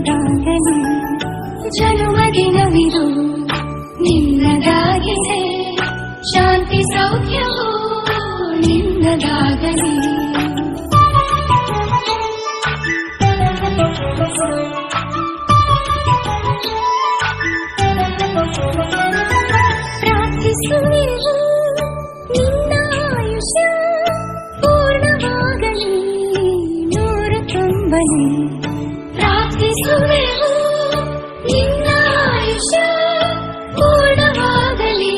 ನಿನ್ನದಾಗಲಿ ಜನುಮದಿನವಿದು ನಿನ್ನದಾಗಿದೆ ಶಾಂತಿ ಸೌಖ್ಯವೂ ನಿನ್ನದಾಗಲಿ ಪ್ರಾರ್ಥಿಸುವೆವು ನಿನ್ನ ಆಯುಷ್ಯ ಪೂರ್ಣವಾಗಲಿ ನೂರು ತುಂಬಲಿ ಪ್ರಾರ್ಥಿಸುವೆವು ನಿನ್ನ ಆಯುಷ್ಯ ಪೂರ್ಣವಾಗಲಿ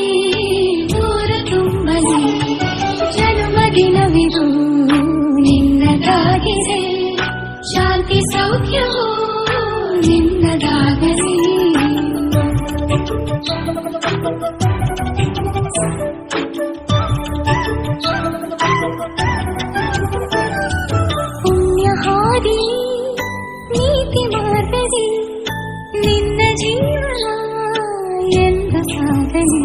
ನೂರು ತುಂಬಲಿ ಜನ್ಮದಿನವಿದು ನಿನ್ನದಾಗಿದೆ ಶಾಂತಿ ಸೌಖ್ಯವೂ ನಿನ್ನದಾಗಲಿ ಪುಣ್ಯಹಾದಿ ನೀತಿ ಮಾರ್ಗದಿ ನಿನ್ನ ಜೀವನ ಎಂದ ಸಾಗಲಿ